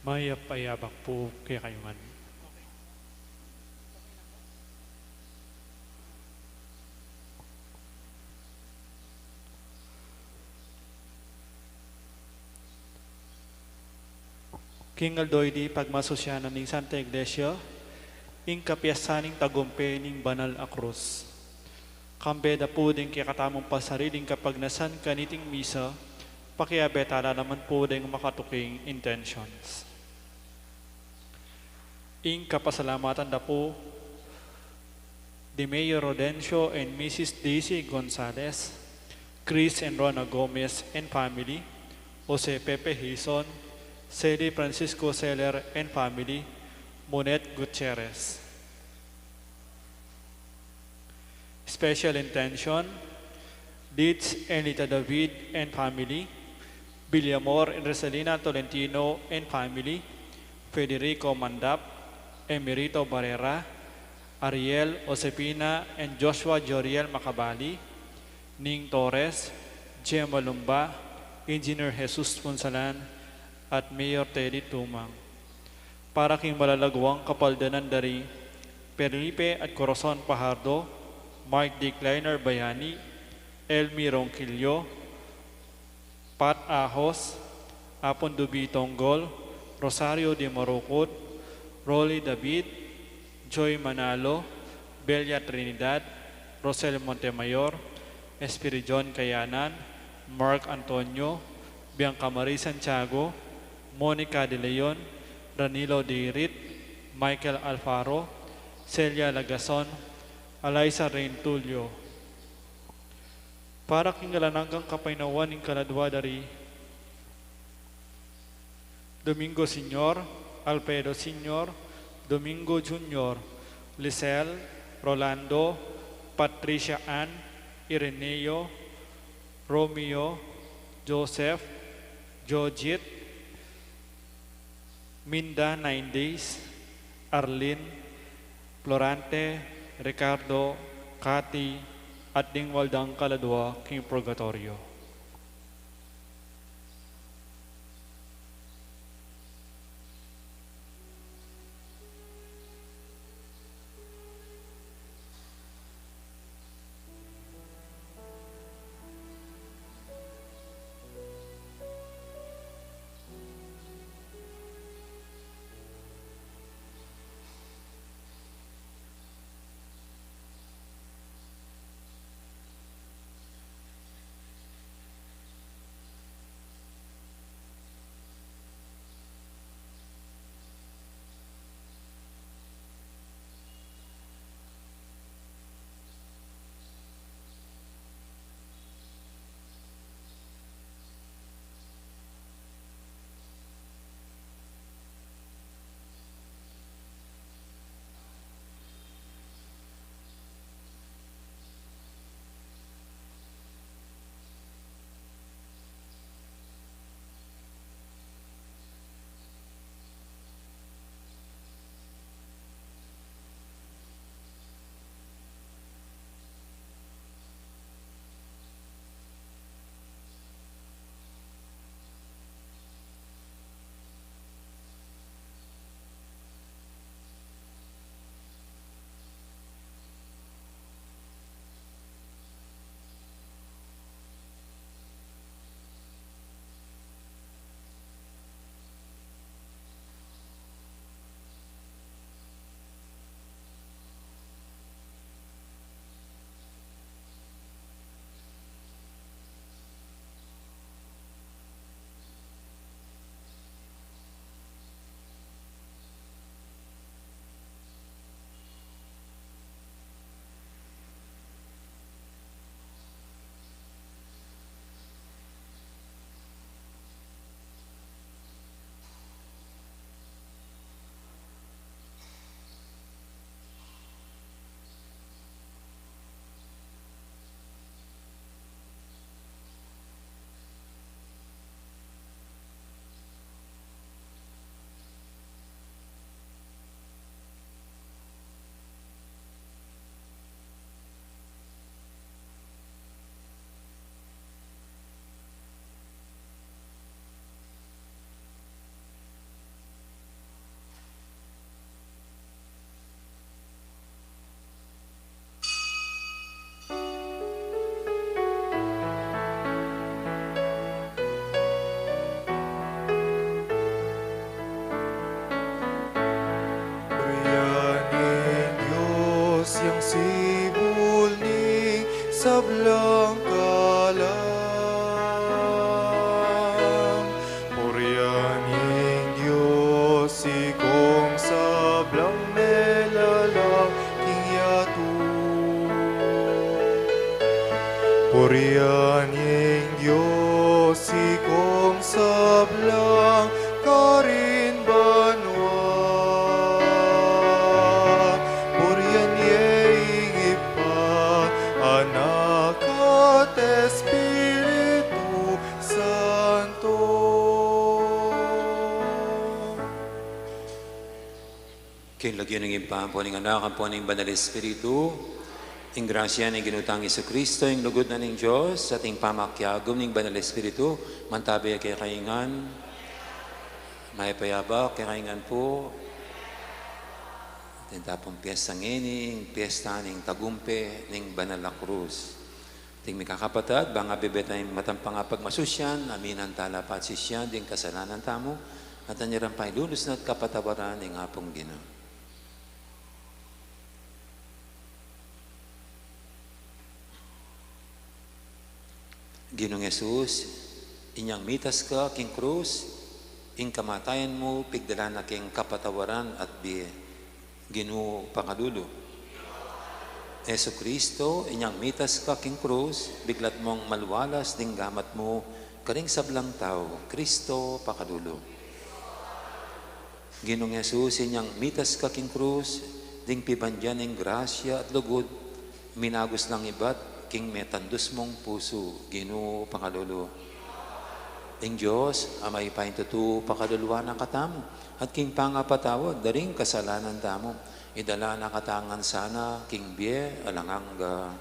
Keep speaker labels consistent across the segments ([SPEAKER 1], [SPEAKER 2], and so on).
[SPEAKER 1] Mayapayabak po kaya kayo man. King Aldoidi pagmasosyanan ning Santa Iglesia, ing kapiyasaning tagumpe ning banal a krus. Kambeda po din kaya katamong pasariling kapag nasan kaniting misa, pakiabetala naman po din makatuking intentions. Ing kapasalamatan da po, Di Mayor Rodencio and Mrs. Daisy Gonzalez, Chris and Rona Gomez and family, Jose Pepe Hison, Celi Francisco Seller and family, Monet Gutierrez. Special intention, Dietz and Lita David and family, Villamor and Rosalina Tolentino and family, Federico Mandap, Emerito Barrera, Ariel Osepina and Joshua Joriel Macabali, Ning Torres, Gemma Lumba, Engineer Jesus Punsalan, at Mayor Teddy Tumang. Para king malalagwang kapaldanan dari Felipe at Corazon Pajardo, Mark D. Kleiner Bayani, Elmi Ronquillo, Pat Ahos, Apon Dubi Tonggol, Rosario de Morocot, Rolly David, Joy Manalo, Belia Trinidad, Rosel Montemayor, Espirijon Kayanan, Mark Antonio, Bianca Marie Santiago, Monica De Leon, Danilo Dirit, Michael Alfaro, Celia Lagason, Eliza Rain Tulio. Para kingalananggang kapainawan ng kaladwa dari Domingo Senior, Alfredo Senior, Domingo Junior, Lisel, Rolando, Patricia Ann, Ireneo, Romeo, Joseph, Jojit, Minda 9 Days, Arlene, Florante, Ricardo, Cathy, at Dingwaldang Kaladwa, King Purgatorio.
[SPEAKER 2] sablang kalam. Purihan ing Diyos, ikong sablang melalaking yato. Purihan ing Diyos, ikong sablang karinbanwa. Purihan ing Ipa, Anak at Espiritu Santo.
[SPEAKER 3] Kinlagyan ng impampo ng anak ang po ng Banal Espiritu, ing grasya ng ginutang Isu Kristo, ing lugod na ng Diyos, at ing pamakyagom ng Banal Espiritu, mantabi kay kaingan, may payabak kay kaingan po, at tapong piyesta ng piyesta ng tagumpe ng Banal na Cruz. Ting may kakapatad, banga bebetay matampang pagmasusyan, aminan talapat sisyan, ding kasalanan tamo, at anirang pailulos na at kapatawaran ng apong Ginoo. Ginoong Jesus, inyang mitas ka king krus, ing kamatayan mo, pigdala na king kapatawaran at biye. Ginoo pangadulo. Yesu Kristo, inyang mitas ka king krus, biglat mong malwalas ding gamat mo, karing sablang tao, Kristo pakadulo. Ginoong Jesus, inyang mitas ka king krus, ding pibandyan ng grasya at lugod, minagos ng ibat, king metandus mong puso, Ginoo pangalulo. Ing Diyos, amay paintutu pakaluluwa na katamo, at king pangapatawad, daring kasalanan tamo, idala na katangan sana, king biye alanganga.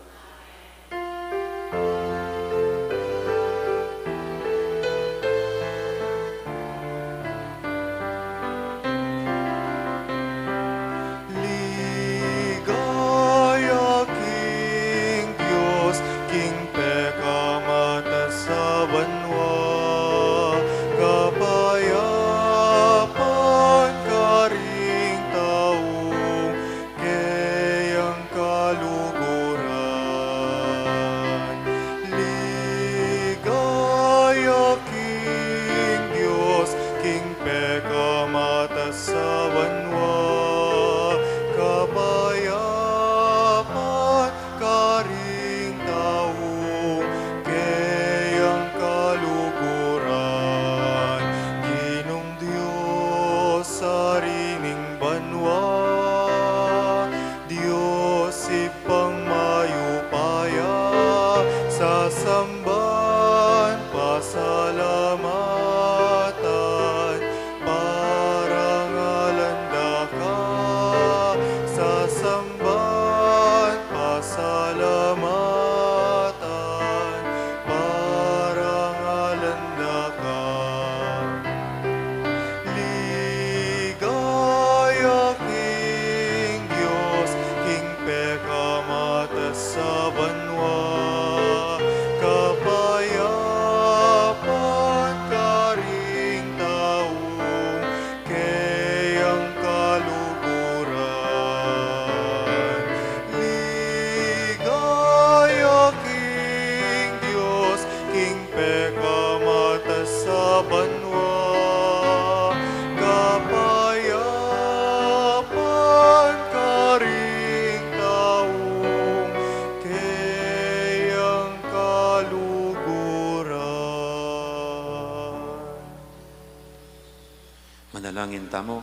[SPEAKER 3] Manalangin tamo.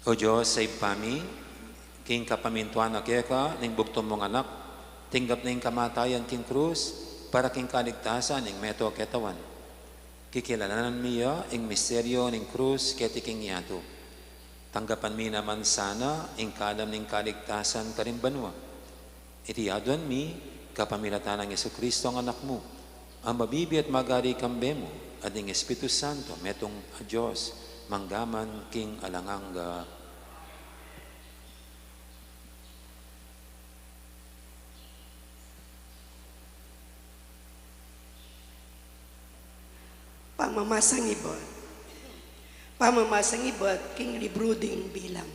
[SPEAKER 3] O Diyos, sa ipami, king kapamintuan na keka, ning bukton mong anak, tinggap na yung kamatayan king krus, para king kaligtasan ning meto ketawan. Kikilalanan miya ing misteryo ning krus keti king yato. Tanggapan mi naman sana ing kalam ning kaligtasan karimbanwa. Itiyadwan mi, kapamilatan ng Yesu Kristo ang anak mo, ang mabibi at magari kambe mo, at ing Espiritu Santo, metong Diyos, manggaman king alanganga.
[SPEAKER 4] Pamamasang ibot. Pamamasang ibot king libro ding bilang.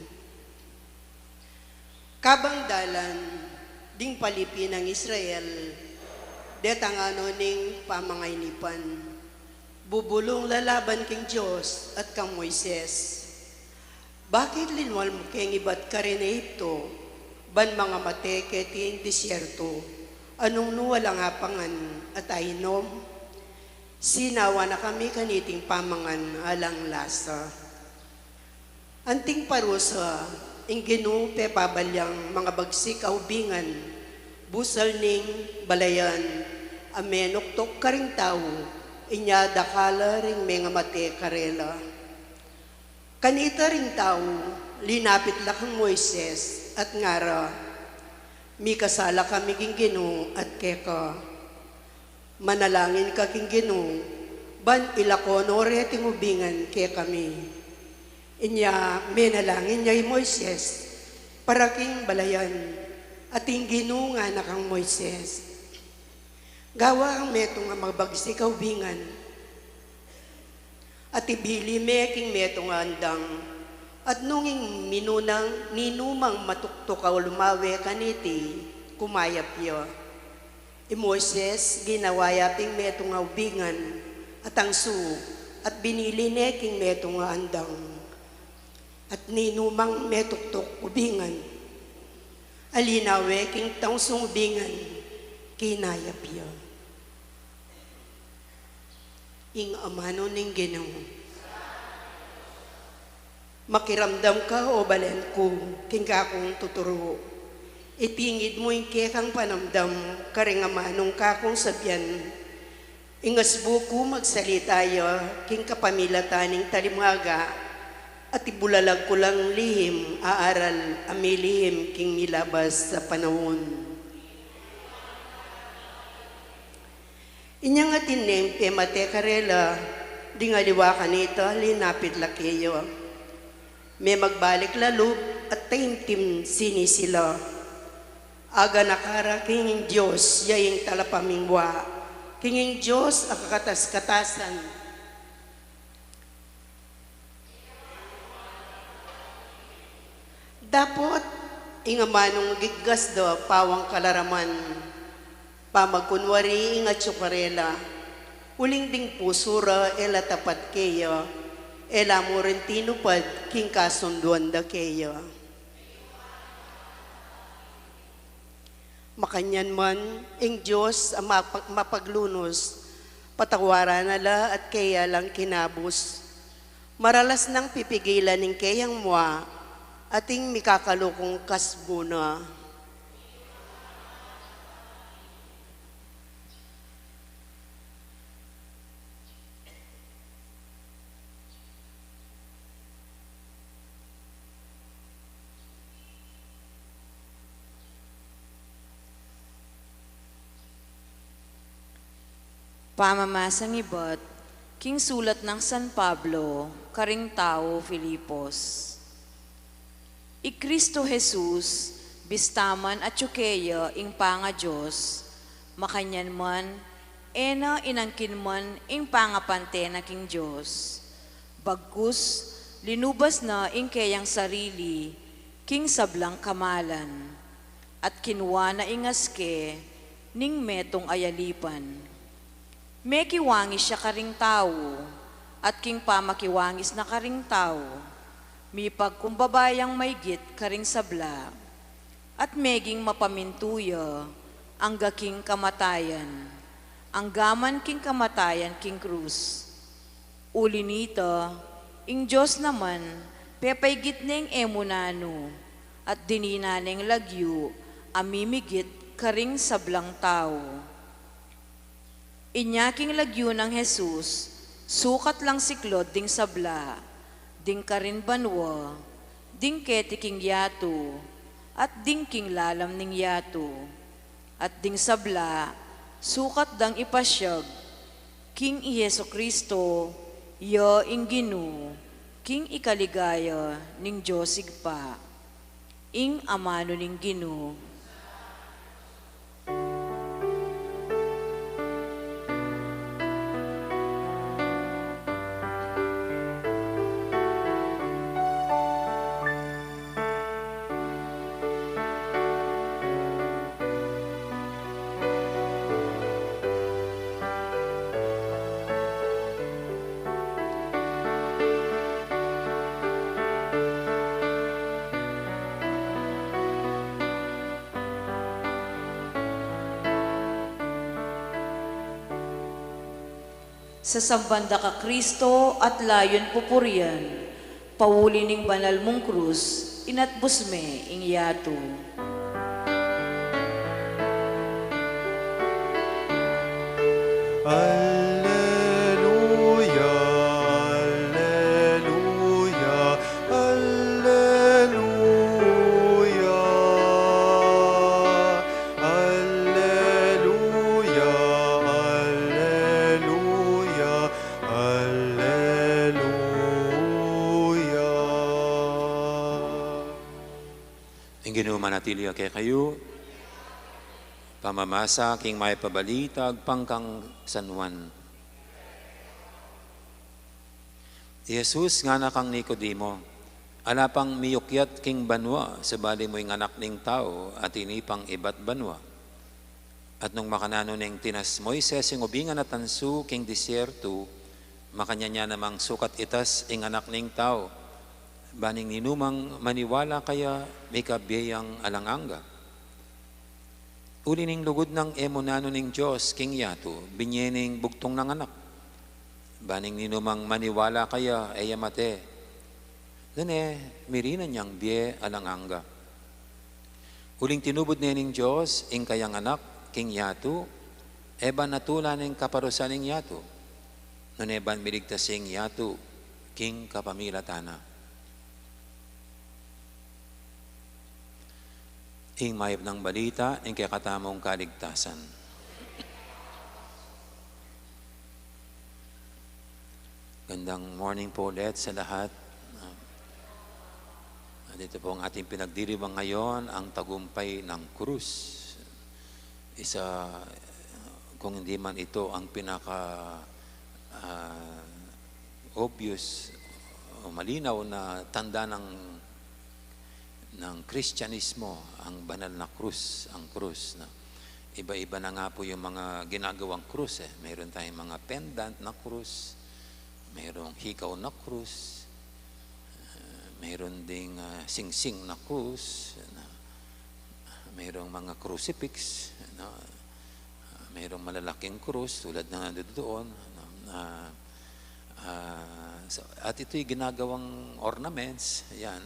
[SPEAKER 4] Kabangdalan, ding palipi ng Israel, detangano ning pamangaynipan. Bubulong lalaban king Diyos at kang Moises. Bakit linwal mo keng ibat ka rin ito, ban mga mate ketin disyerto, anong nuwalang hapangan at ainom? Sinawa na kami kaniting pamangan alang lasa. Anting parusa, inginu pe pabalyang mga bagsik aubingan, busal ning balayan, amenoktok ka ring tao, inya dakala ring mga mate karela. Kanita ring tao, linapit lakang Moises at ngara, mi kasala kami king Gino at keka. Manalangin ka king Gino, ban ilakonore ting ubingan ke kami. Inya menalangin niya Moises, para king balayan, at ing Gino nga na kang Moises. Gawa ang metong nga magbagsik ubingan, at ibili me king metong andang, at nunging minunang ninumang matuktok ka lumawe kaniti, kumayap yo. Moises ginawaya ping metong ubingan, at ang su, at binili ne king metong andang, at ninumang metuktok ubingan, alinawe king tangsong ubingan, kinayap yo. Ing amano ning Ginoo. Makiramdam ka o balen ko, king kakong tuturo. Ipingid mo ing kekang panamdam, karing amanong kakong sabyan. Ingas buko magsalita ya, king kapamilataning talimaga, at ibulalag ko lang lihim, aaral, amilihim, king milabas sa panahon. Inyang atinem pe mate karela, di nga liwa kanita, linapit lakeyo. May magbalik lalub at taimtim sini sila. Aga nakara kinging Diyos, yaying talapamingwa. Kinging Diyos, akakatas-katasan. Dapat, ingamanong gigas do, pawang kalaraman. Pamagkunwari ingat sukarela, uling ding pusura ela tapat kaya, ela mo rin tinupad king kasunduan da kaya. Makanyan man, ing Diyos ang mapaglunos, patawaran nala at kaya lang kinabos. Maralas nang pipigilan ng kayang mua, ating mikakalukong kasbuna.
[SPEAKER 5] Pamamasang ibat, king sulat ng San Pablo, karing tao Filipos. I Kristo Jesus, bistaman at tsukeya ing panga Diyos, makanyan man, ena inangkin man ing pangapante na king Diyos. Bagkus, linubas na ing kayang sarili, king sablang kamalan, at kinwa na ingaske, ning metong ayalipan. Mekiwangis siya karing tao, at king pamakiwangis na karing tao, mi pagkumbabayang maygit karing sabla, at meging mapamintuya, ang gaking kamatayan, ang gaman king kamatayan king krus. Uli nito, ing Diyos naman, pepaygit neng emunano, at dinina neng lagyu, amimigit karing sablang tao. Inyaking lagyo ng Jesus, sukat lang siklod ding sabla, ding karin banwa, ding ketiking yato, at ding king lalam ning yato, at ding sabla, sukat dang ipasyag, king i Yesu Kristo, ya ing Ginu, king ikaligaya ning Diyosig pa, ing amano ning Ginu. sa sambanda ka Kristo at layon pupurian, pauli ning banal mong krus, inatbus me ing yato.
[SPEAKER 2] Alleluia, alleluia, alleluia. Alleluia, alleluia, alleluia.
[SPEAKER 3] Ang Ginoo manatili kay kayo, pamamasa king may pabalitag pangkang San Juan. Jesus nga na kang Nicodemo, alapang miyukyat king banwa, sa bali mo'y anak ning tao at inipang ibat banwa. At nung makanano ning tinas Moises ing ubingan at tansu king disyerto, makanya niya namang sukat itas ing anak ning tao, baning ninumang maniwala kaya may kabiyang alanganga. Uli ning lugod ng emonano ning Diyos, king yato, binyening bugtong ng anak. Baning ninumang maniwala kaya, mate. Dane, mirina niyang biye alanganga. Uling tinubod niya ning Diyos, ing kayang anak, king yato, eban natula ning kaparusan ning yato. Nuneban miligtas ing yato, king kapamilatana. Ing mayab ng balita, ing kakatamong kaligtasan. Gandang morning po ulit sa lahat. Dito po ang ating pinagdiriwang ngayon, ang tagumpay ng krus. Isa, kung hindi man ito ang pinaka-obvious o malinaw na tanda ng Kristyanismo, ang banal na krus, ang krus. Na iba-iba na nga po yung mga ginagawang krus. Mayroon tayong mga pendant na krus, mayroong hikaw na krus, mayroon ding sing-sing na krus, mayroong mga crucifix, mayroong malalaking krus tulad na doon. At ito'y ginagawang ornaments, yan,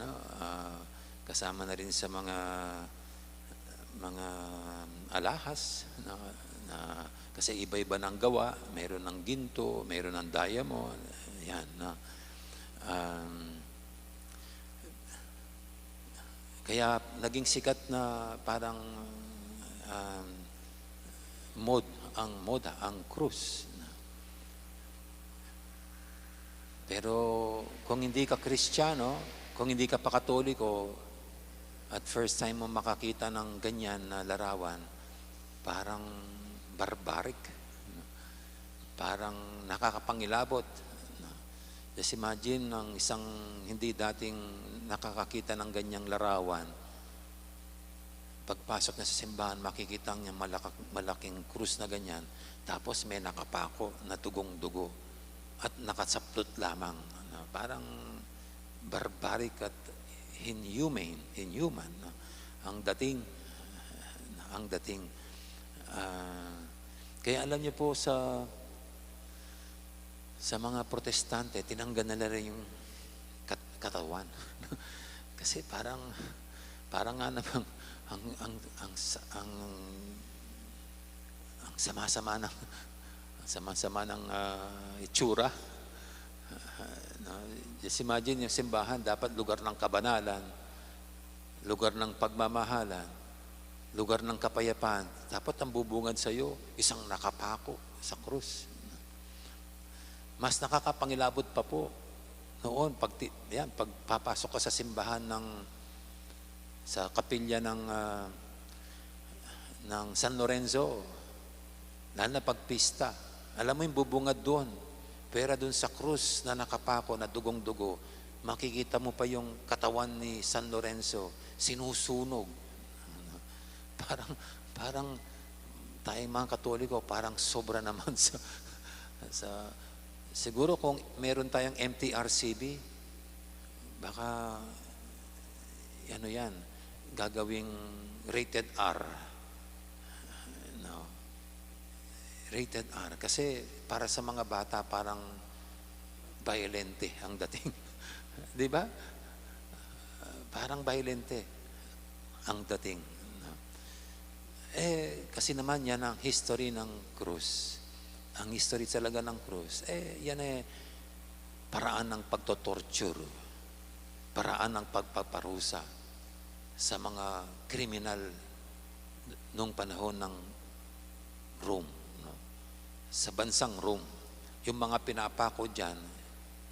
[SPEAKER 3] kasama na rin sa mga alahas kasi iba-iba ng gawa, mayroon ng ginto, mayroon ng diamond, yan. Kaya naging sikat na parang moda ang krus. Pero kung hindi ka Kristiyano, kung hindi ka pa Katoliko, at first time mo makakita ng ganyan na larawan, parang barbaric, parang nakakapangilabot. Just imagine ng isang hindi dating nakakakita ng ganyang larawan, pagpasok na sa simbahan, makikita niya malaking krus na ganyan, tapos may nakapako na tugong-dugo at nakasaplot lamang. Parang barbaric at inhuman ang dating. Kaya alam niyo po sa mga protestante, tinanggal na rin yung katawan. Kasi parang nga namang ang sama-sama ng itsura. Just imagine yung simbahan, dapat lugar ng kabanalan, lugar ng pagmamahalan, lugar ng kapayapaan. Dapat ang bubungad sa iyo, isang nakapako sa krus. Mas nakakapangilabot pa po noon, pagpapasok ka sa simbahan sa kapilya ng San Lorenzo, lalo na pagpista, alam mo yung bubungad doon. Pero doon sa krus na nakapako, na dugong-dugo, makikita mo pa yung katawan ni San Lorenzo, sinusunog. Parang tayong mga Katoliko, parang sobra naman siguro kung meron tayong MTRCB, baka gagawing rated R. Rated R. Kasi para sa mga bata, parang violente ang dating. Di ba? Parang violente ang dating. Kasi naman yan ang history ng krus. Ang history talaga ng krus. Yan paraan ng pagtotorture. Paraan ng pagpaparusa sa mga kriminal nung panahon ng Rome. No? Sa bansang Rome. Yung mga pinapako dyan,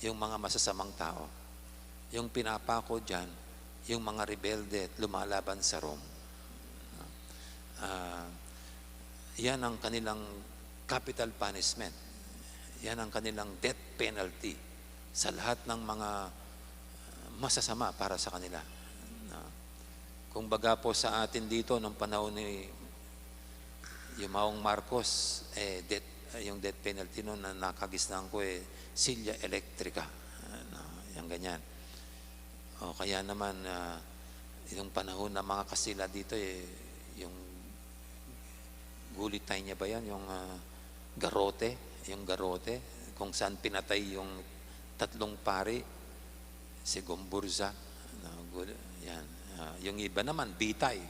[SPEAKER 3] yung mga masasamang tao. Yung pinapako dyan, yung mga rebelde at lumalaban sa Rome. Yan ang kanilang capital punishment. Yan ang kanilang death penalty sa lahat ng mga masasama para sa kanila. Kung baga po sa atin dito, nung panahon ni Yumaong Marcos, yung death penalty noon na nakagisnan ko, silya electrica. Yung ganyan. O kaya naman, yung panahon na mga Kastila dito, yung gulitay niya ba yan? Yung garote, kung saan pinatay yung 3 pari, si Gomburza. Yan. Yung iba naman, bitay,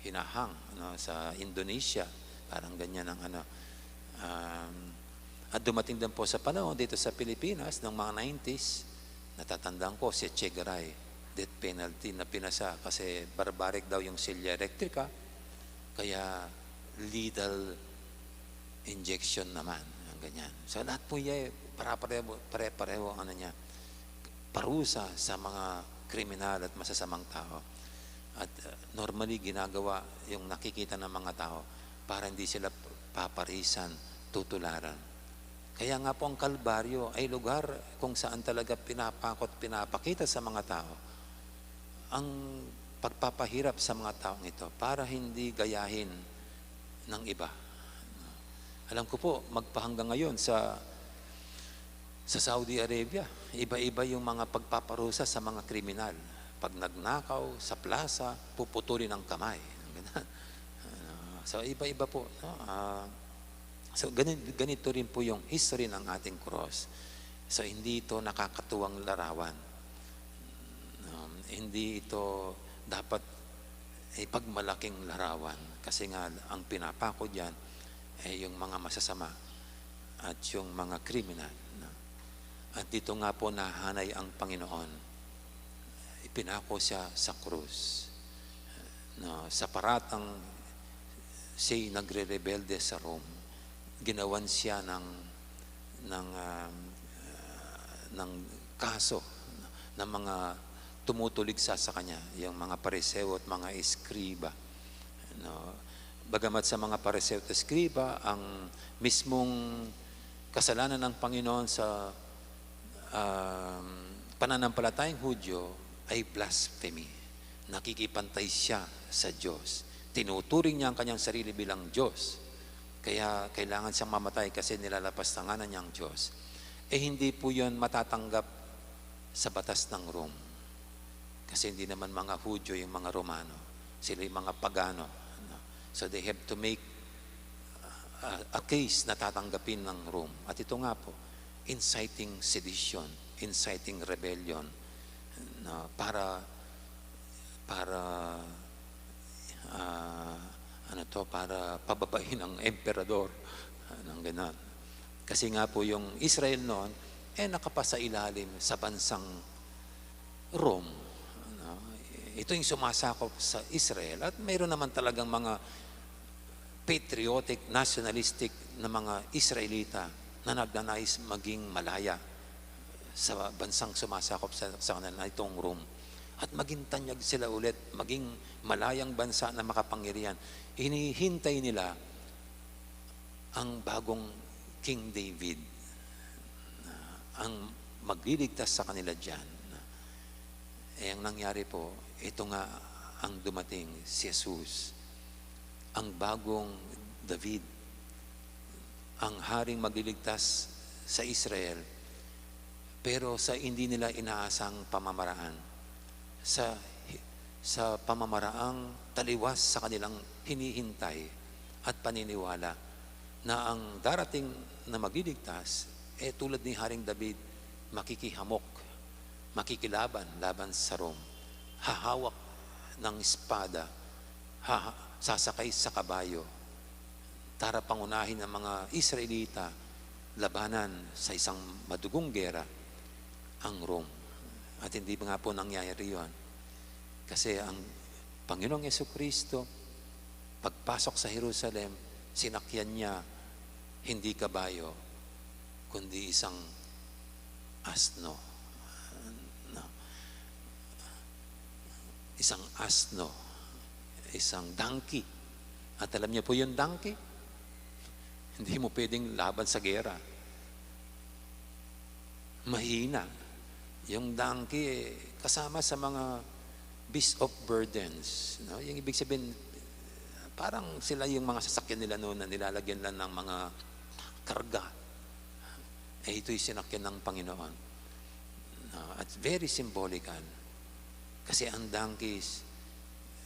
[SPEAKER 3] hinahang sa Indonesia. Parang ganyan ang at dumating din po sa panahon dito sa Pilipinas ng mga 90s, natatandaan ko si Che Garay, death penalty na pinasa kasi barbaric daw yung silya electrica, kaya lethal injection naman, ganyan. So lahat po yan, pare-pareho niya, parusa sa mga kriminal at masasamang tao. At normally ginagawa yung nakikita ng mga tao para hindi sila paparisan, tutularan. Kaya nga po ang Kalbaryo ay lugar kung saan talaga pinapakot, pinapakita sa mga tao ang pagpapahirap sa mga taong ito para hindi gayahin ng iba. Alam ko po, magpahanggang ngayon sa Saudi Arabia, iba-iba yung mga pagpaparusa sa mga kriminal. Pag nagnakaw sa plaza, puputulin ang kamay. So iba-iba po. So ganito rin po yung history ng ating cross. So hindi ito nakakatuwang larawan. Hindi ito dapat ipagmalaking larawan. Kasi nga ang pinapako dyan ay yung mga masasama at yung mga kriminal. At dito nga po nahanay ang Panginoon. Ipinako siya sa krus. Sa paratang siya'y nagre-rebelde sa Rome, ginawan siya ng kaso ng mga tumutuligsa sa kanya, yung mga pariseo at mga eskriba. Bagamat sa mga pariseo at eskriba, ang mismong kasalanan ng Panginoon sa pananampalatayang Hudyo ay blasphemy. Nakikipantay siya sa Diyos. Tinuturing niya ang kanyang sarili bilang Diyos. Kaya kailangan siyang mamatay kasi nilalapastanganan niya ang Diyos. Hindi po yun matatanggap sa batas ng Rome. Kasi hindi naman mga Hudyo yung mga Romano. Sila yung mga pagano. So they have to make a case na tatanggapin ng Rome. At ito nga po, inciting sedition, inciting rebellion, para pababain ang emperador ng ganon. Kasi nga po yung Israel noon nakapasa ilalim sa bansang Rome. Ito yung sumasakop sa Israel at mayroon naman talagang mga patriotic, nationalistic na mga Israelita na nagnanais maging malaya sa bansang sumasakop sa kanila itong Rome. At maging tanyag sila ulit, maging malayang bansa na makapangyarihan. Hinihintay nila ang bagong King David, ang magliligtas sa kanila dyan. Ang nangyari po, ito nga ang dumating, si Jesus, ang bagong David, ang haring magliligtas sa Israel, pero sa hindi nila inaasang pamamaraan, sa pamamaraang taliwas sa kanilang hinihintay at paniniwala na ang darating na magliligtas, tulad ni Haring David, makikihamok, makikilaban, laban sa Rome. Hahawak ng espada, sasakay sa kabayo, para pangunahin ng mga Israelita labanan sa isang madugong gera, ang Rome. At hindi nga po nangyayari yun. Kasi ang Panginoong Jesucristo, pagpasok sa Jerusalem, sinakyan niya hindi kabayo, kundi isang asno. Isang asno, isang donkey. At alam niyo po yung donkey? Hindi mo pwedeng laban sa gera. Mahina. Yung donkey, kasama sa mga beast of burdens. No? Yung ibig sabihin, parang sila yung mga sasakyan nila noon na nilalagyan lang ng mga karga. Ito'y sinakyan ng Panginoon. At very symbolical. Kasi ang donkeys,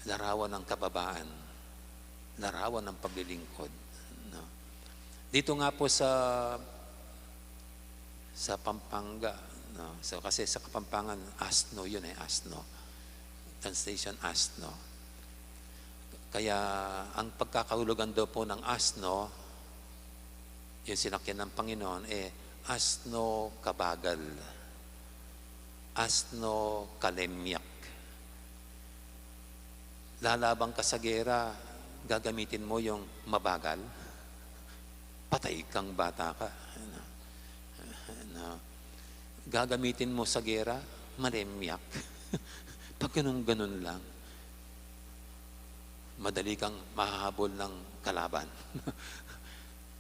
[SPEAKER 3] larawan ng kababaan, larawan ng paglilingkod. No? Dito nga po sa Pampanga, no? So, kasi sa Kapampangan, asno yun asno. Translation, asno. Kaya ang pagkakahulugan daw po ng asno, yung sinakyan ng Panginoon, asno kabagal, asno kalemyak. Lalabang ka sa gera, gagamitin mo yung mabagal, patay kang bata ka. Gagamitin mo sa gera, malemyak. Pag ganun lang, madali kang mahahabol ng kalaban.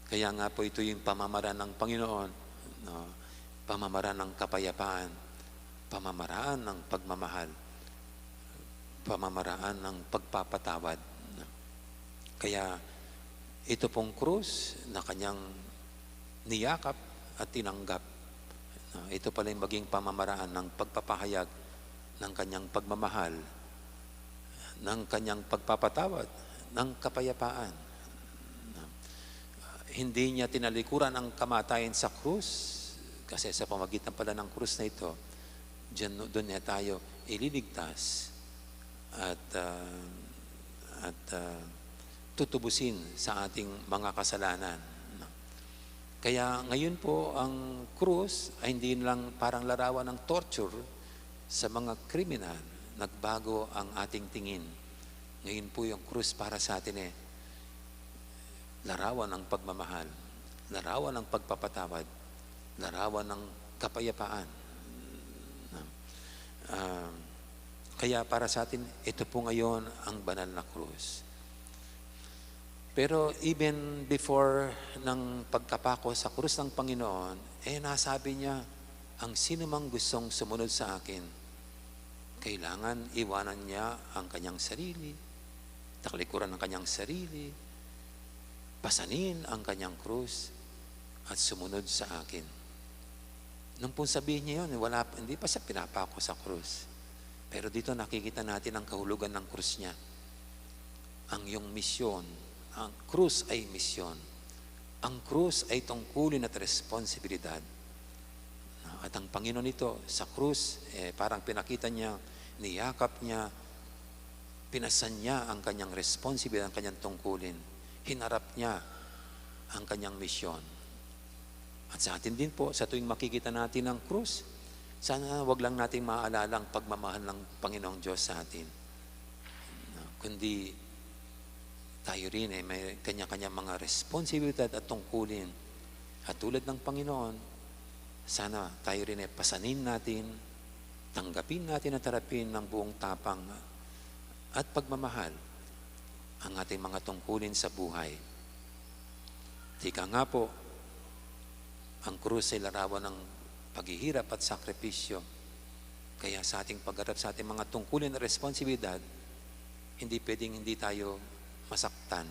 [SPEAKER 3] Kaya nga po ito yung pamamaraan ng Panginoon, no? Pamamaraan ng kapayapaan, pamamaraan ng pagmamahal, pamamaraan ng pagpapatawad. Kaya ito pong krus na kanyang niyakap at tinanggap, ito pala yung maging pamamaraan ng pagpapahayag ng kanyang pagmamahal, ng kanyang pagpapatawad, ng kapayapaan. Hindi niya tinalikuran ang kamatayan sa krus, kasi sa pamagitan pala ng krus na ito, doon niya tayo ililigtas at tutubusin sa ating mga kasalanan. Kaya ngayon po ang krus ay hindi lang parang larawan ng torture sa mga kriminal. Nagbago ang ating tingin. Ngayon po yung krus para sa atin larawan ng pagmamahal, larawan ng pagpapatawad, larawan ng kapayapaan. Kaya para sa atin, ito po ngayon ang banal na krus. Pero even before ng pagkapako sa krus ng Panginoon, nasabi niya, ang sino mang gustong sumunod sa akin, kailangan iwanan niya ang kanyang sarili, taklikuran ang kanyang sarili, pasanin ang kanyang krus, at sumunod sa akin. Nung pong sabihin niya yun, hindi pa siya pinapako sa krus. Pero dito nakikita natin ang kahulugan ng krus niya. Ang iyong misyon, ang krus ay misyon. Ang krus ay tungkulin at responsibilidad. At ang Panginoon ito, sa krus, parang pinakita niya, niyakap niya, pinasan niya ang kanyang responsibilidad, ang kanyang tungkulin. Hinarap niya ang kanyang misyon. At sa atin din po, sa tuwing makikita natin ang krus, sana wag lang natin maalala ang pagmamahal ng Panginoong Diyos sa atin. Kundi tayo rin may kanya-kanya mga responsibilidad at tungkulin. At tulad ng Panginoon, sana tayo rin pasanin natin, tanggapin natin at harapin ng buong tapang at pagmamahal ang ating mga tungkulin sa buhay. Tika nga po, ang krus ay larawan ng paghihirap at sakripisyo. Kaya sa ating pagharap sa ating mga tungkulin at responsibilidad, hindi pwedeng hindi tayo masaktan.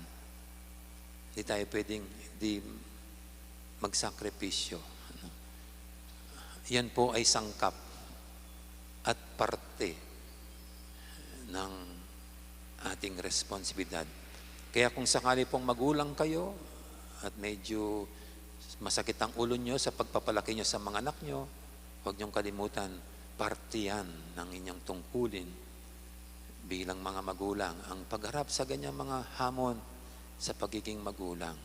[SPEAKER 3] Hindi tayo pwedeng hindi magsakripisyo. Yan po ay sangkap at parte ng ating responsibilidad. Kaya kung sakali pong magulang kayo at medyo masakit ang ulo nyo sa pagpapalaki nyo sa mga anak nyo, huwag nyong kalimutan, parte yan ng inyong tungkulin bilang mga magulang. Ang pagharap sa ganyang mga hamon sa pagiging magulang.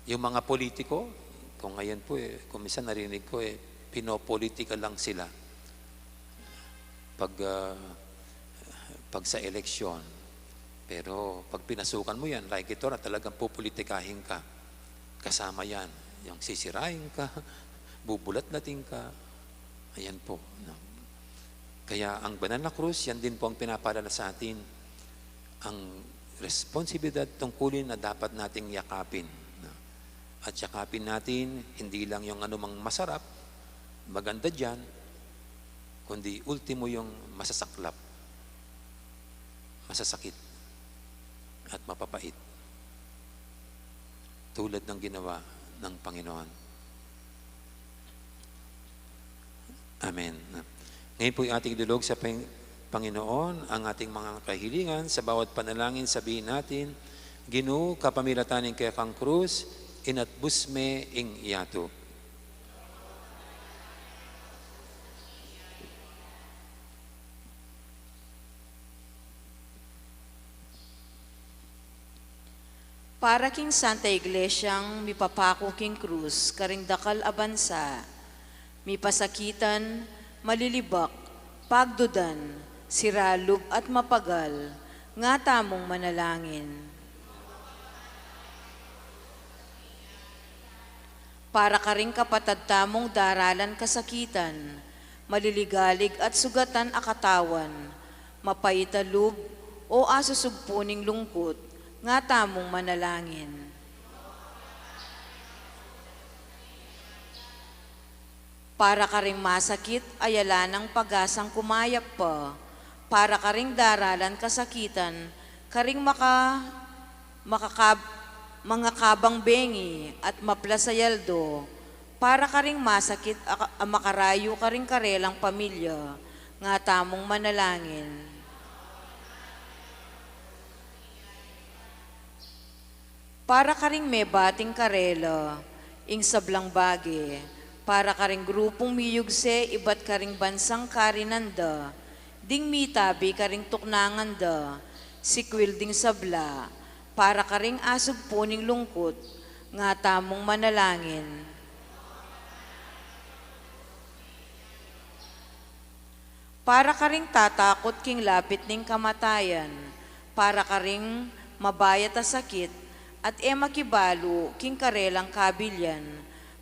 [SPEAKER 3] Yung mga politiko, kung ngayon po kung minsan narinig ko pinopolitika lang sila pag sa eleksyon. Pero pag pinasukan mo yan, like ito na talagang pupolitikahin ka. Kasama yan. Yung sisirain ka, bubulat-lating ka. Ayan po. No? Kaya ang banal na krus, yan din po ang pinapaalala sa atin. Ang responsibilidad tungkulin na dapat nating yakapin. No? At yakapin natin, hindi lang yung anumang masarap, maganda dyan, kundi ultimo yung masasaklap, masasakit, at mapapait. Tulad ng ginawa ng Panginoon. Amen. Ngayon po yung ating dulog sa Panginoon, ang ating mga kahilingan, sa bawat panalangin sabihin natin, Ginoo, kapamilatanin kaya kang krus, inatbusme ing iyato.
[SPEAKER 5] Para king Santa Iglesyang mipapako king krus, karing dakal abansa, mipasakitan, malilibak, pagdudan, siralub at mapagal, nga tamong manalangin. Para karing kapatad tamong daralan kasakitan, maliligalig at sugatan akatawan, mapaitalub o asusugpuning lungkot, nga tamong manalangin. Para karing masakit, ayala ng pagasang kumayap pa, para karing daralan kasakitan, karing mga kabang bengi at maplasayaldo, para karing masakit, makarayo karing karelang pamilya, nga tamong manalangin. Para karing may bating karela, ing sablang bagi, para karing grupong miyugse, iba't karing bansang karinanda, ding mitabi karing tuknanganda, sikwil ding sabla, para karing asog puning lungkot, nga tamong manalangin. Para karing tatakot king lapit ning kamatayan, para karing mabayat a sakit, at makibalo king karelang kabilyan,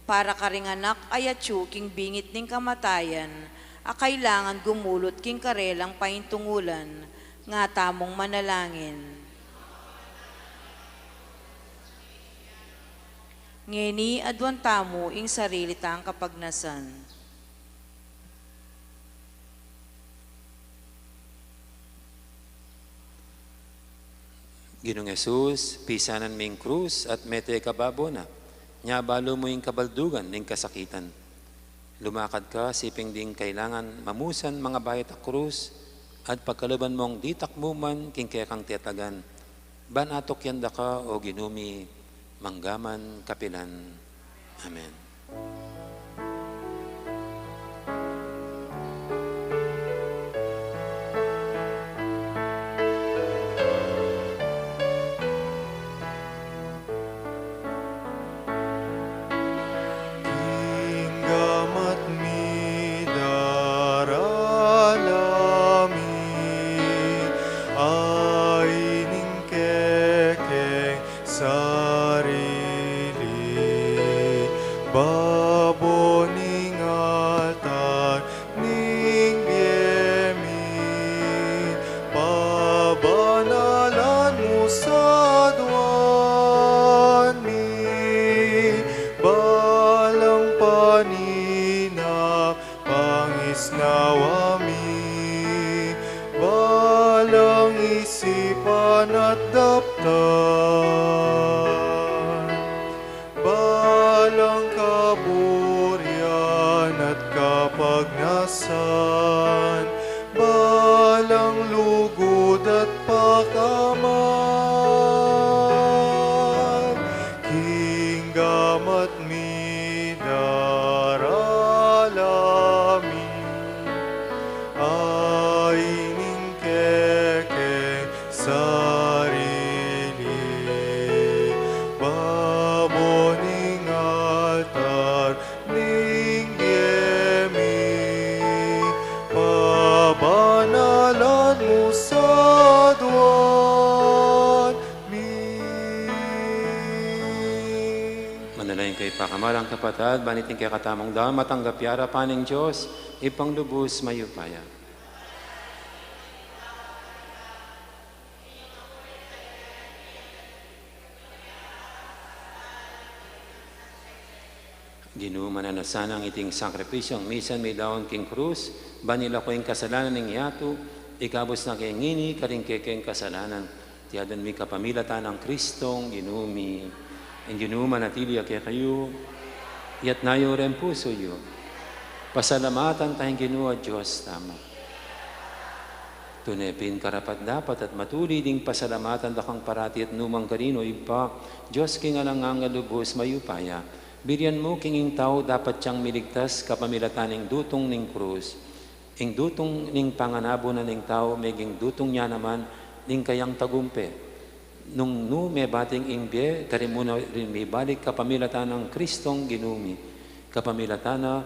[SPEAKER 5] para karing anak ayatsu king bingit ning kamatayan, kailangan gumulot king karelang paintungulan, nga tamong manalangin. Ngeni adwan tamo ing sarili tang kapagnasan.
[SPEAKER 3] Ginoong Jesus, pisanan ming krus at mete kababona. Nyabalo mo yung kabaldugan ng kasakitan. Lumakad ka, siping ding kailangan mamusan mga bayat a krus at pagkaluban mong ditak muman king kaya kang tetagan. Ban atok yanda ka o ginumi manggaman kapilan. Amen.
[SPEAKER 2] Gamat mi daralami ay ningkekeng sarili baboningatan ning biyemi pabanalan mo sa duwan mi balang panina pangisnawami balang isipan at daptan balang kaburyan at kapagnasan balang lugod at pakaman gamat mi daralami ay ningkeke sarili baboning altar ning yemi pabanalan mo sa duwan mi.
[SPEAKER 3] Manalayin kay pakamalang kapatad, baniting kay katamong daw, matanggap yara paning Diyos, ipanglubos mayupaya. Ginoo mananasanang iting sakripisyong misan may daon king krus, banila ko yung kasalanan ng yato, ikabos na kay ngini, karing kekeng kasalanan. Tiyadan mi kapamilatan ng Kristong, Ginoo mi. And Ginoo manatili kay kayo, yat nayo rin puso yo. Pasalamatan tayong Ginoo at Diyos tamo. Tunepin karapat dapat at matuli ding pasalamatan dakang parati at numang karino ipa, Diyos king alangang alubos mayupaya. Birian mo kinging tao dapat siyang miligtas kapamilatan ng dutong ning krus. Ing dutong ning panganabo na ning tao, meging dutong niya naman ning kayang tagumpe. Nung may bating ingbe, karimuna rin may balik kapamilatan ng Kristong Ginumi. Kapamilatan na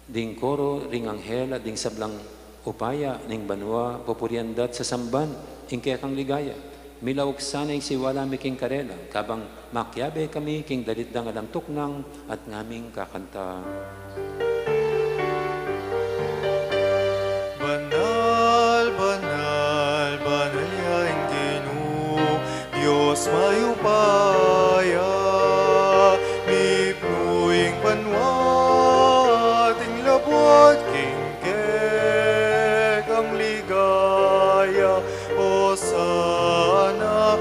[SPEAKER 3] ding koro, ring anghel, at ding sablang upaya, ning banwa, pupuriandat sa samban, ing kaya kang ligaya. Milawag sanay si wala mi king karela, kabang makyabe kami king dalit dang alam tuknang at ngaming kakanta.
[SPEAKER 2] Banal, banal, banal yaing Ginoo, Diyos mayupaya, mipnuing banwa, ting labwat king kek ang ligaya, o sana,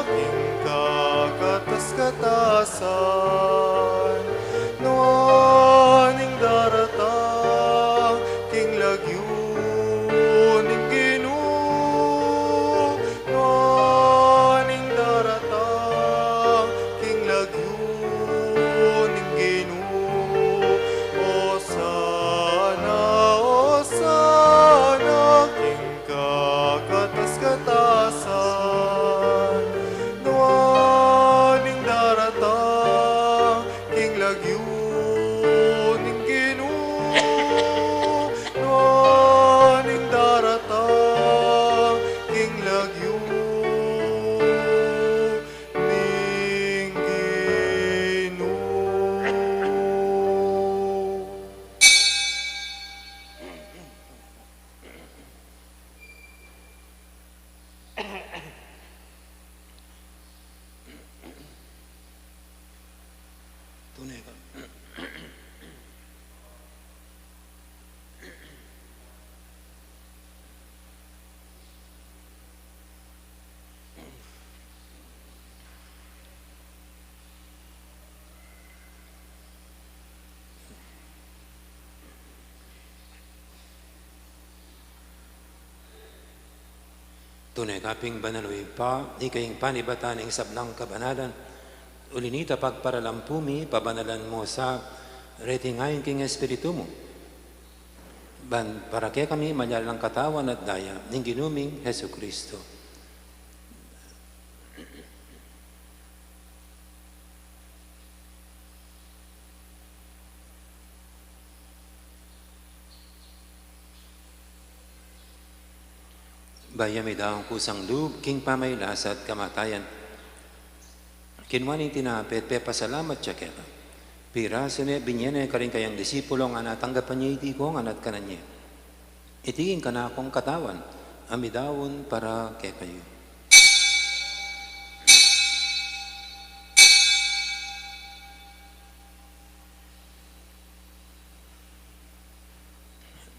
[SPEAKER 2] king kakatas-katasan, noaning daratang, king lagyo, ning Ginoo, noaning daratang, king lagyo, ning Ginoo, o sana, king kakatas-katasan, noaning daratang, king lagyo, ning Ginoo, noaning daratang, king lagyo, ning Ginoo.
[SPEAKER 3] Tunay ka. Tunay kaping banaloy pa, ikaying panibatan ng sablang kabanalan, ulinita pagparalampumi, pabanalan mo sa retingayon king espiritu mo. Para kaya kami malyalang katawan at daya ng ginuming Hesu Kristo. Bayami daong kusang loob, king pamaylas at kamatayan. Kinwaning tinapit, pepasalamat siya kaya. Pira, sune, binyene ka rin kayang disipulo nga natanggapan niya iti ko nga natkanan niya. Itingin ka na akong katawan, amidawon para kay kayo.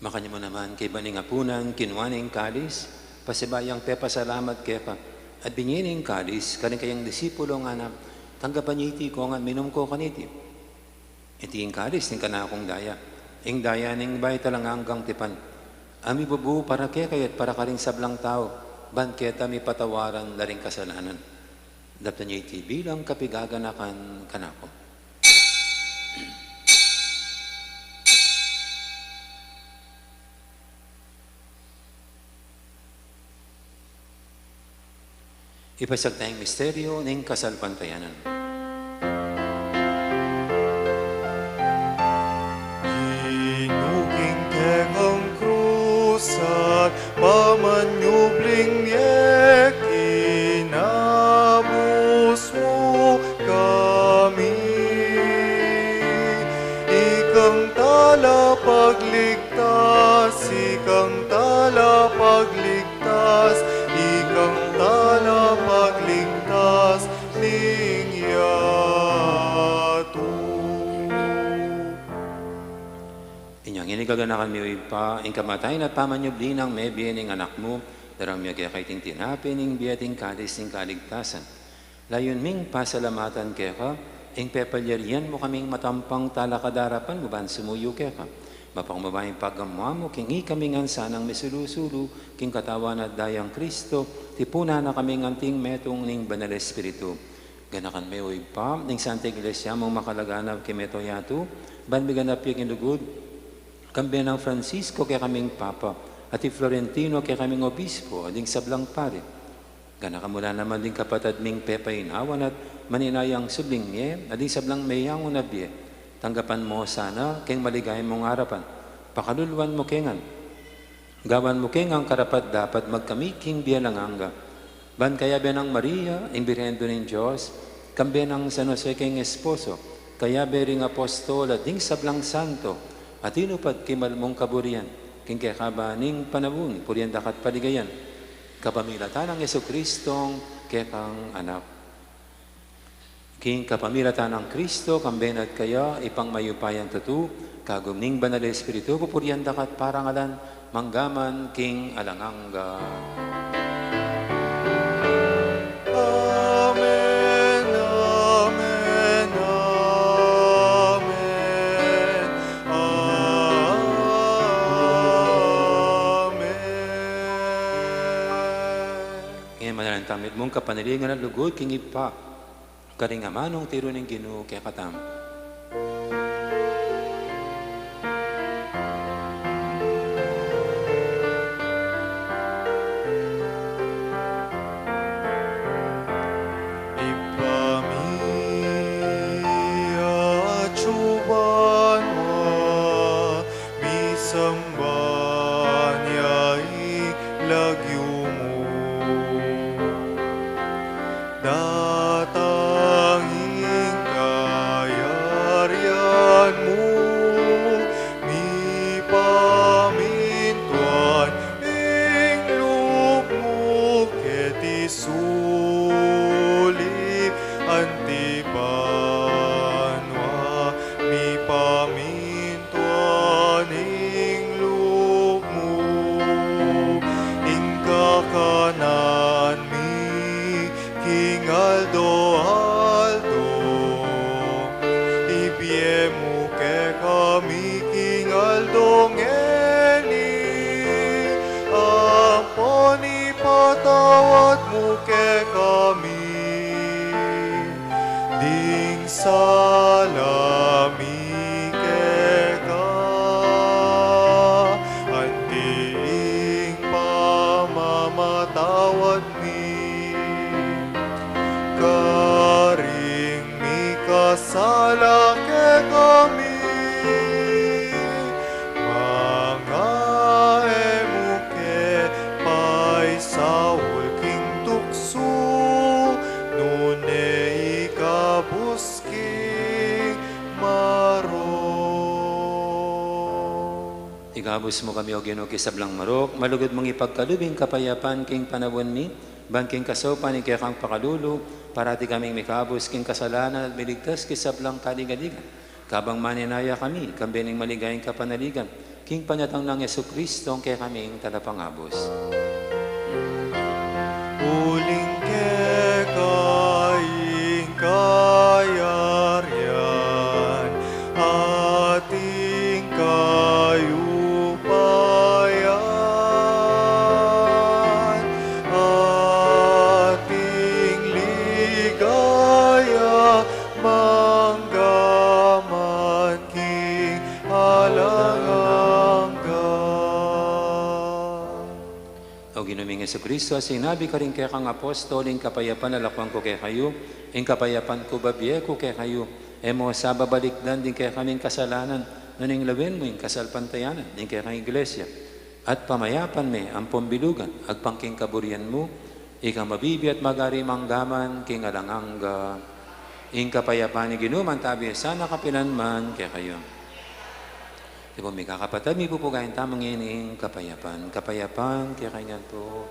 [SPEAKER 3] Makanya mo naman kay baning apunan, kinwaning kalis, pasibayang pepasalamat kaya ka. At binyining kalis, kaling kayang disipulo nga na tanggapan niya iti ko nga minom ko kaniti. Iti yung kalis, ning kana akong daya. Ing daya ning bay talang hanggang tipan. Ami bubu para kaya kayat para karing sablang tao, ban keta mi patawaran laring kasalanan. Daptan niya iti bilang kapigaganakan kanako. Ipasag tayong misteryo ng kasalpantayanan.
[SPEAKER 2] Inuging keng krus at pamanyubling niya, kinabos mo kami. Ikang tala pagligtas, ikang tala pagligtas, ikang tala pagligtas ninyato.
[SPEAKER 3] Inyang inigaganakan mi pa, ing kamatayin at pamanyubli ng may biyening anak mo, darang miya kaya kaiting tinapin, ing biyating kalis ng kaligtasan. Layon ming pasalamatan kaya ka, ing pepalyarian mo kaming matampang talakadarapan mo ban sumuyo kaya ka. Mapang mabayang paggamwa mo, king kaming ansanang misulusulu, king katawan at dayang Kristo, tipuna na kaming anting metong ning banal espiritu. Ganakan may uig pa, ning Santa Iglesia mong makalaganap kay meto yato, banbigan na piyag inugod, kambi ng Francisco kay kaming Papa, at Florentino kay kaming Obispo, ading sablang pare. Ganakan mula naman din kapatid ming pepainawan at maninayang subling niya, ading sablang mayang unabye. Tanggapan mo sana, keng maligay mong harapan. Pakaluluan mo kengan. Gawan mo kengang karapat dapat magkamiking bialanganga. Ban kaya benang Maria, imbirhendo ng Diyos, kambi ng San Jose keng esposo, kaya bering apostol at ding sablang santo, at inupad kimal mong kaburian, king kaya kabaning panabun, purian dakat paligayan, kapamilatan ng Yesukristong kekang anak. King kapamilatan ng Kristo, kambenad kaya, ipang mayupayan tutu, kagumning banal espiritu, pupurian dakat parangalan, manggaman, king alanganga.
[SPEAKER 2] Amen, amen, amen, amen.
[SPEAKER 3] Ngayon manalang tamit mong kapanilingan at lugod, king ipa, karingamanong tiro ng Ginoo kaya katam.
[SPEAKER 2] Ipamia chuban wa misamban yai lagyu mo. Datangin kayarian mo, mi pamintuan ing loob mo, keti sulip antibanwa, mi pamintuan ing loob mo, ing kakanan mi King Aldo, ibiemu ke kami King Aldo ngeni, ampon ipatawad mo ke kami, ding salami ke ka, anting pamamatawad mi. Karing mi kasala ke kami, mga emuke pay saul king tukso, nune ikabusking maro.
[SPEAKER 3] Igabos mo kami o Ginoo kisablang marok, malugod mong ipagkalubing kapayapan king panawon mi, bangking kasopan ike kang pakalulu, parati kaming mikabos king kasalanan at miligtas kisablang kaligaligan. Kabang maninaya kami, kambening maligayang kapanaligan, king panyatang ng Yesukristong kaya kaming talapangabos.
[SPEAKER 2] Uling ke kaing kayarian, ating kayupayan, ating
[SPEAKER 3] Panginoong Kristo, sinabi ka rin kaya kang apostol, ing kapayapan nalakwang ko kay kayo, ing kapayapan ko babiye ko kay kayo, mo sa babalikdan din kaya kaming kasalanan, nuning lawin mo ing kasalpantayanan, din kaya kang iglesia, at pamayapan me ang pambilugan, agpangking kaburian mo, ika mabibi at magari manggaman, king alangangga, ing kapayapan ni ginuman tabi, sana kapilan man kaya kayo. Di ba, may kakapatid, may pupugayin tamang ining kapayapan. Kapayapan, kaya kanyan po.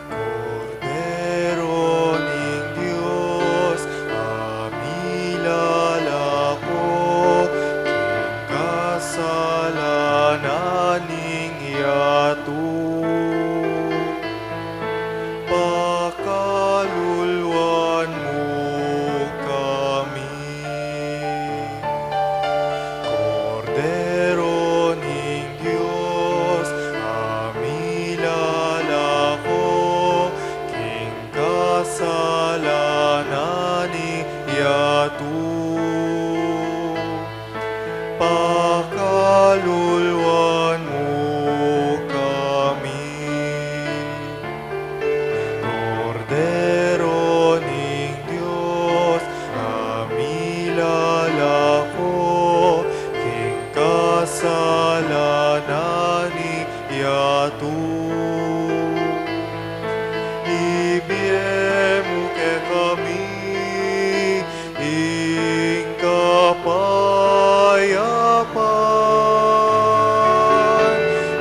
[SPEAKER 2] Cordero ning Diyos, amilala ko, king kasalanan ning yato. Pakaluluan mo kami. Cordero ning Diyos, amilala ko, king kasalanan ni yato. Pakaluluan mo kami. Cordero ning Diyos, amilala ko, king kasalanan ni yato. Ibiye mo ke kami, ing kapayapan.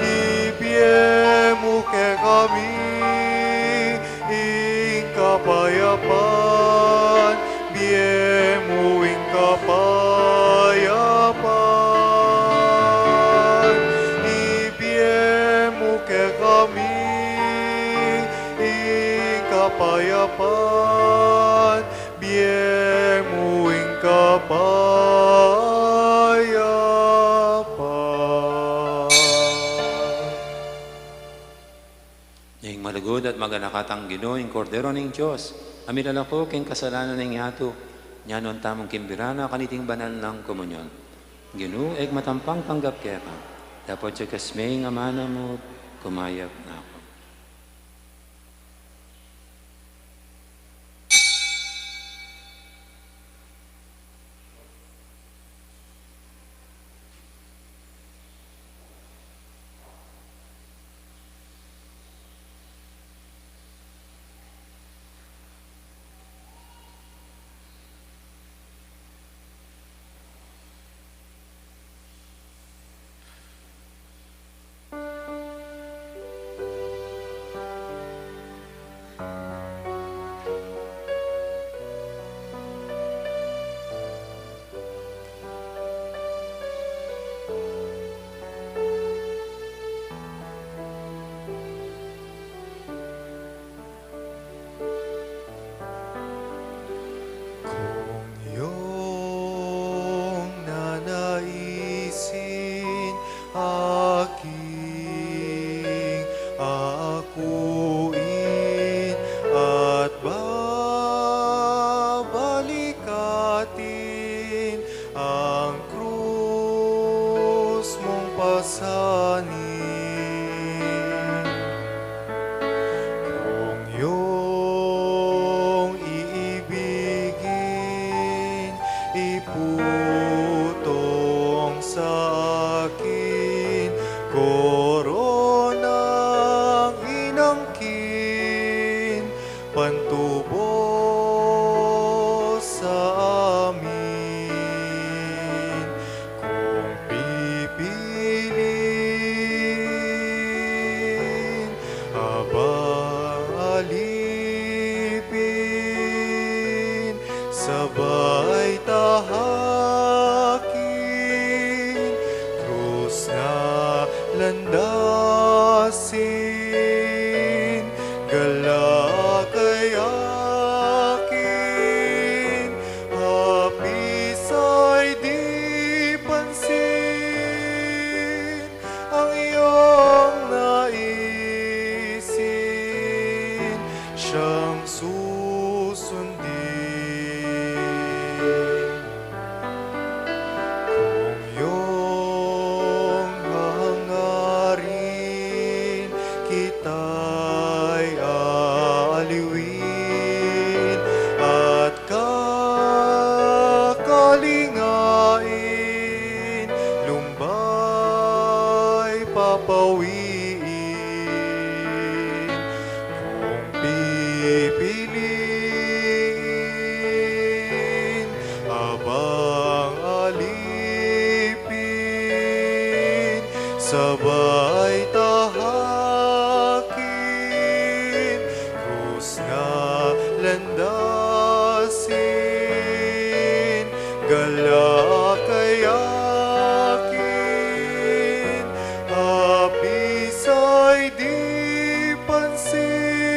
[SPEAKER 2] Ibiye mo ke kami, ing kapayapan, biye mo ing kapayapan. Ibiye mo ke kami, ing kapayapan, biye mo ing kapayapan.
[SPEAKER 3] Ing malugod at maganakatang Ginoo, ing kordero ning Diyos, amilala ko, king kasalanan ning yato, nyanon tamong kimbirana, kaniting banal ng komunyon. Ginoo, eg matampang tanggap kaya ka. Dapat siya kasmay nga mana mo, kumayap na ako.
[SPEAKER 2] Kung iyong nanaisin aking akuin at babalikatin ang krus mong pasanin. Kung iyong iibigin, iputong sa akin, koronang inangkin, pantubos sa amin. Kung pipilin, alipin, sabay tahakin, krus na landasin, galakayakin, hapisay di pansin, ang iyong naisin, siyang susundin. bawiin, kung pipiliin, abang alipin, sabay tahakin, krus na landasin, galakayakin, hapis ay di pansin,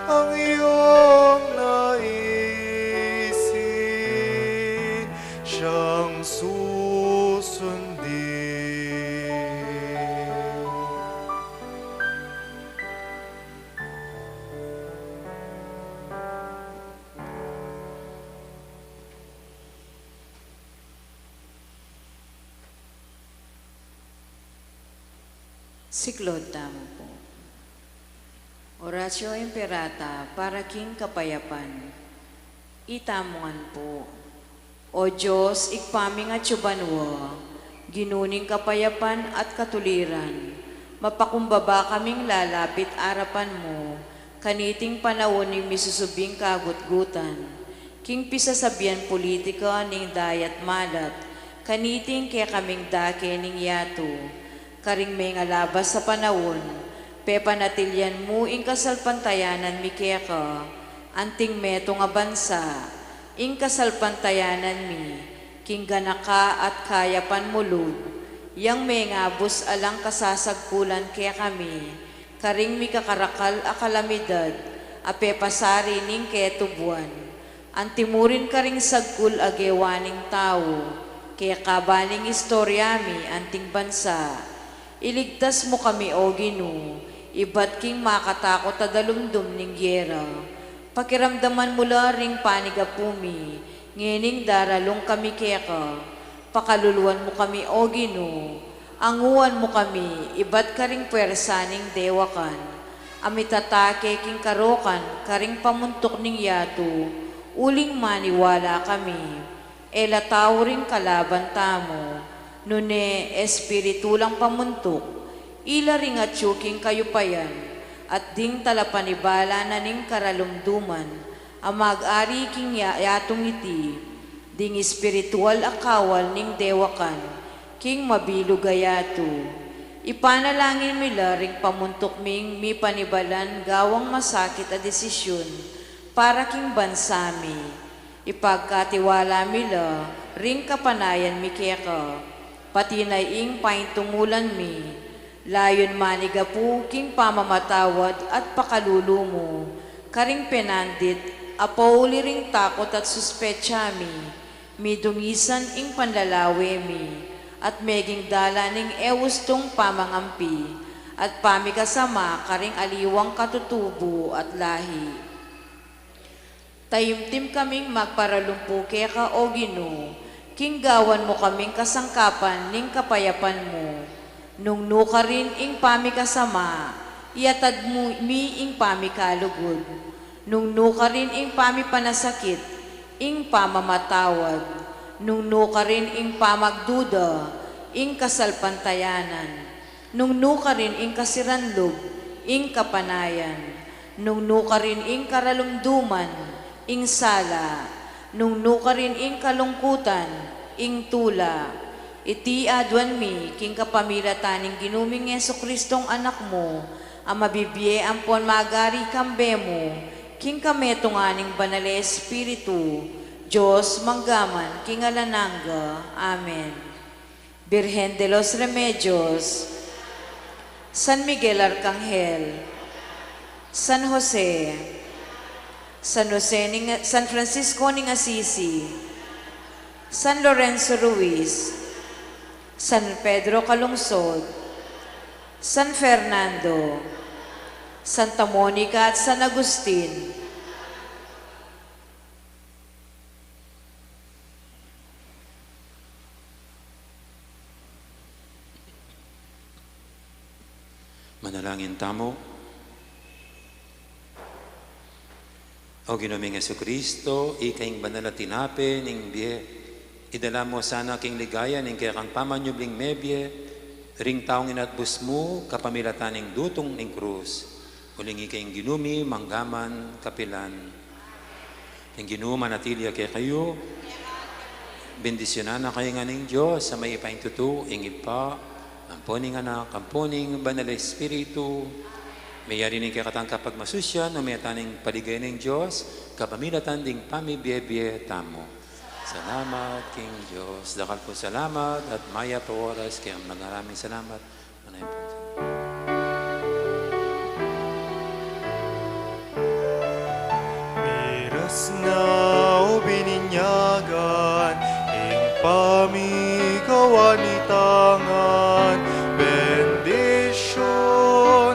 [SPEAKER 2] ang iyong naisin, siyang susundin.
[SPEAKER 5] Siklod tamo po. Oratio Imperata para king kapayapan. Itamongan po. O Diyos, ikpaming at yubanwa, ginuning kapayapan at katuliran, mapakumbaba kaming lalapit arapan mo, kaniting panahon ning misusubing kagutgutan, king pisasabihan politika ning dayat malat, kaniting kaya kaming dake ning yato, karing may ngalabas sa panahon, pepanatilyan mo ing kasalpantayanan mi keka, anting meto nga bansa, ing kasalpantayanan mi, king ganaka at kayapan mulod, yang may ngabos alang kasasagkulan kaya kami, karing mi kakarakal a kalamidad, a pepasari ning ketubuan, antimurin karing sagkul agewaning tao, kaya kabaling istoryami anting bansa, iligtas mo kami o Ginoo, iba't king makatakot a dalumdum ning gyera. Pakiramdaman mula ring panigapumi, ngining daralong kami keka. Pakaluluan mo kami o Ginoo, anguan mo kami, iba't karing pwersa ning dewakan. Amitatake king karokan, karing pamuntok ning yato, uling maniwala kami. Elataw ring kalaban tamo, nune espiritulang pamuntok, ila ring at yuking kayupayan, at ding talapanibala na ning karalumduman, ang mag-ari king yatong iti, ding espiritual akawal ning dewakan, king mabilugayato. Ipanalangin mila ring pamuntok ming mi panibalan gawang masakit a desisyon, para king bansami. Ipagkatiwala mila ring kapanayan mi keka, pati na ing paintumulan mi, layon maniga po king pamamatawad at pakalulumo, karing penandit, apauli ring takot at suspetsa mi dungisan ing panlalawe mi, at meging dala ning ewustong pamangampi, at pamikasama karing aliwang katutubo at lahi. Tayimtim kaming magparalumpo keka o Ginoo, king gawan mo kaming kasangkapan ning kapayapan mo, nungno ka rin ing pamikasama, iatad mo mi ing pamikalugod, nungno ka rin ing pamipanasakit, ing pamamatawad, nungno ka rin ing pamagduda, ing kasalpantayanan, nungno ka rin ing kasiranlog, ing kapanayan, nungno ka rin ing karalumduman, ing sala, nungno ka rin ing kalungkutan, ing tula, iti adwan mi, king kapamilataning ginuming Yesu-Kristong anak mo, ang mabibiye ampon magari kambe mo, king kametunganing banale Espiritu, Diyos manggaman, king alananga. Amen. Birhen de los Remedios, San Miguel Arcangel, San Jose, San Francisco ning Assisi, San Lorenzo Ruiz, San Pedro Calungsod, San Fernando, Santa Monica at San Agustin,
[SPEAKER 3] Manalangin tamo. O Ginoong Jesucristo, ikaing banal at tinape ning biye, idala mo sana king ligaya ning kaya kang pamanyubling mebye, Ring taong inatbus mo, kapamilataning dutong ning krus. Uling ikayong ginumi, manggaman, kapilan. Yung ginuman natilya kay kayo, bendisyonan na kayo nga ng Diyos sa may ipaintuto, ingipa, amponing anak, amponing banal Espiritu, may yari ning kakatang kapag masusya, no may ataning paligay ng Diyos, kapamilatan ding pamibiyebye tamo. Salamat, King Diyos. Dakal po salamat at maya po oras, kaya maraming salamat. Manay po.
[SPEAKER 2] Miras na o bininyagan, ing pamigawan ni tangan, bendisyon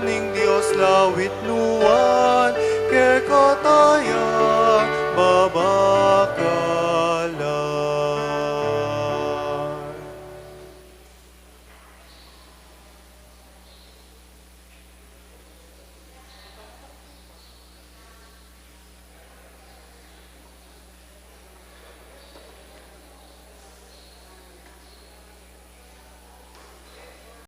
[SPEAKER 2] ing Dios lawit no